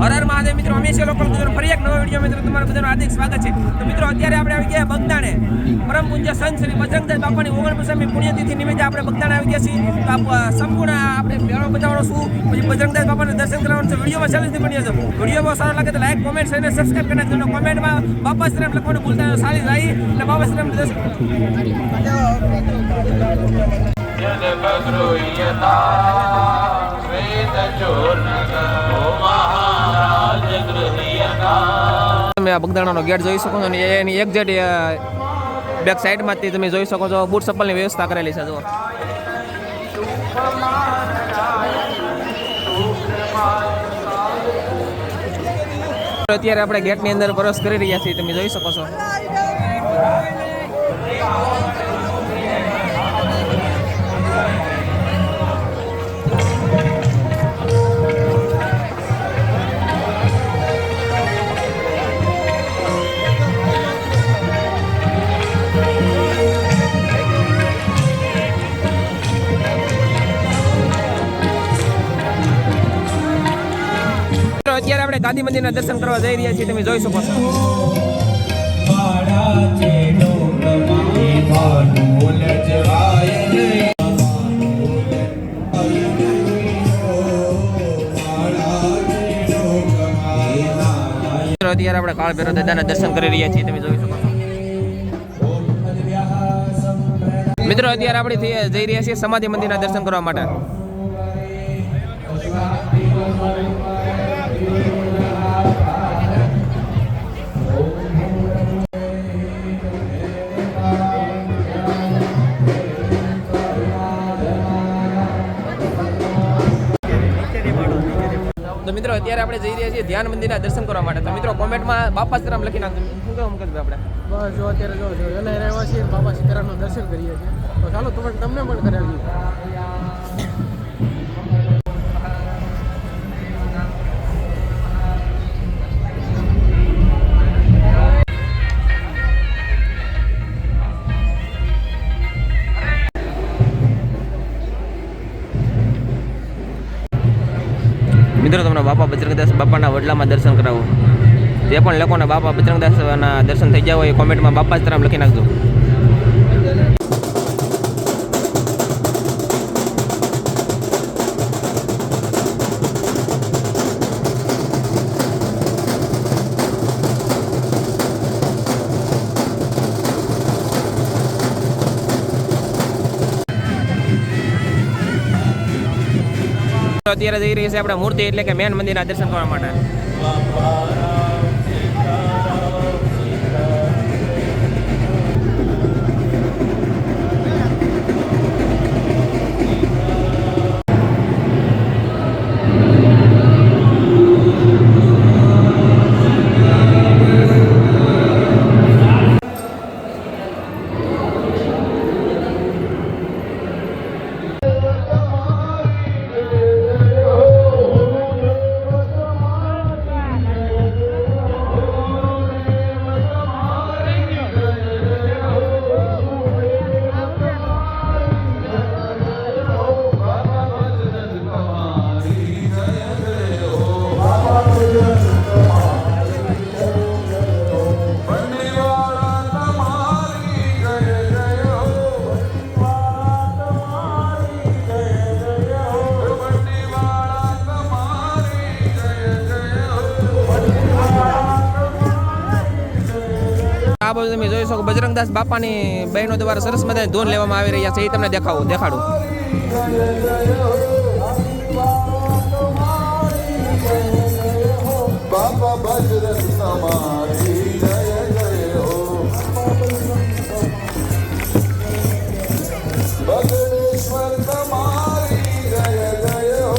હર હર મહાદેવ મિત્રો, અમે છે લોકલ ગુજરાત ફરી એક નવા વિડીયો મિત્રો તમારું બધાનું હાર્દિક સ્વાગત છે. તો મિત્રો અત્યારે આપણે આવી ગયા બગદાણે પરમ પૂજ્ય સંત શ્રી બજરંગદાસ બાપાની 49મી પુણ્યતિથિ નિમિત્તે આપણે બગદાણે આવી ગયા છીએ. તો સંપૂર્ણ આપણે મેળો બતાવવાનો શું, પછી બજરંગદાસ બાપાને દર્શન કરવાનું છે. વિડીયોમાં ચાલીસથી બની જશે. વિડીયો બહુ સારો લાગે તો લાઈક, કોમેન્ટ અને સબસ્ક્રાઈબ કરી નાખજો. કોમેન્ટમાં બાપા શ્રીરામ લખવાનું ભૂલતા નહીં. સારી રહી અને બાપા શ્રીરામ દર્શન તમે આ બગદાણાનો ગેટ જોઈ શકો છો અને એની એક્ઝેક્ટ બેક સાઈડમાંથી તમે જોઈ શકો છો બૂટ ચપ્પલની વ્યવસ્થા કરેલી છે. જો અત્યારે આપણે ગેટની અંદર પ્રવેશ કરી રહ્યા છીએ, તમે જોઈ શકો છો. અત્યારે આપણે ગાંધી મંદિરના દર્શન કરવા જઈ રહ્યા છીએ, તમે જોઈ શકો છો. અત્યારે આપણે કાળ ભૈરવ દાદાના દર્શન કરી રહ્યા છીએ, તમે જોઈ શકો છો. મિત્રો અત્યારે આપણે જઈ રહ્યા છીએ સમાધિ મંદિરના દર્શન કરવા માટે. તો મિત્રો અત્યારે આપણે જઈ રહ્યા છીએ ધ્યાન મંદિરના દર્શન કરવા માટે. તો મિત્રો કોમેન્ટમાં બાપા સીતારામ લખી નાખજો. શું કહેવું મુકેશભાઈ આપણે? બસ જો અત્યારે જો વેલા રહેવા છીએ, બાપા સીતારામનું દર્શન કરીએ છીએ. તો ચાલો તમને પણ કરાવીએ. મિત્રો તમને બાપા બજરંગદાસ બાપાના વડલામાં દર્શન કરાવો. જે પણ લોકોને બાપા બજરંગદાસના દર્શન થઈ ગયા હોય એ કોમેન્ટમાં બાપા સીતારામ લખી નાખજો. અત્યારે જઈ રહી છે આપણે મૂર્તિ એટલે કે મેન મંદિરના દર્શન કરવા માટે. આ બધું તમે જોઈ શકો બજરંગદાસ બાપાની બહેનો દ્વારા સરસ મજાની ધૂન લેવામાં આવી રહ્યા છે, એ તમને દેખાડું. બાપા બજરંગ તમારી જય જય હો, બગડેશ્વર તમારી જય જય હો.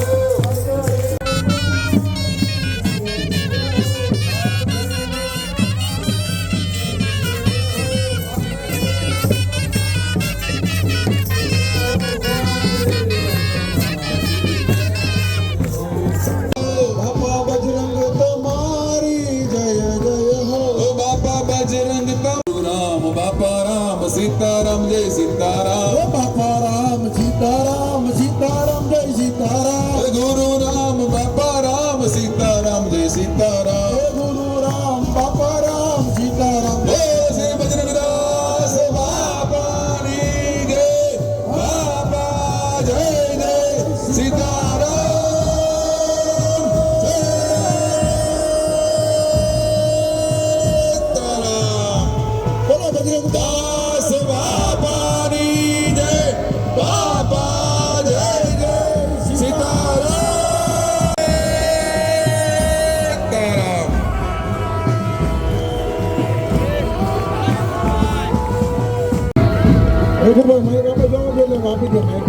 સીતારામ જય સીતારામ હે ગુરુ રામ બાપા રામ સીતારામ હે શ્રી ભજનવિલાસ બાપાની જય બાપા જય જય સીતારામ જય સીતારામ બોલો ભજનદાસ બાપાની જય બાપા જય જય સીતારામ ભાઈ માઇક આપે જવા દે એટલે આપી દે માઇક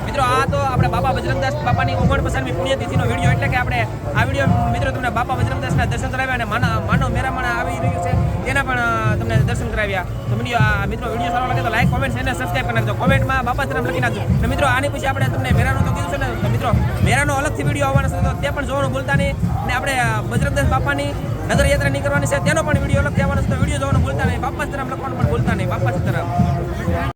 મિત્રો આ તો આપણે બાપા બજરંગદાસ બાપાની 49મી પુણ્યતિથિનો વિડીયો એટલે કે આપણે આ વિડીયો મિત્રો તમને બાપા બજરંગદાસના દર્શન કરાવ્યા અને માનવ મેરામણ આવી રહ્યું છે તેના પણ તમને દર્શન કરાવ્યા તો મિત્રો વિડીયો સારો લાગે તો લાઈક કોમેન્ટ અને સબસ્ક્રાઈબ કરી નાખજો કોમેન્ટમાં બાપા સીતારામ લખી નાખજો અને મિત્રો આની પછી આપણે તમને મેરાનું તો કીધું છે ને તો મિત્રો મેરાનો અલગથી વિડીયો આવવાનો છે તો તે પણ જોવાનું ભૂલતા નહીં અને આપણે બજરંગદાસ બાપાની નગર યાત્રા નીકળવાની છે તેનો પણ વિડીયો અલગથી આવવાનો છે તો વિડીયો જોવાનું ભૂલતા નહીં બાપા સીતારામ લખવાનું પણ ભૂલતા નહીં બાપા સીતારામ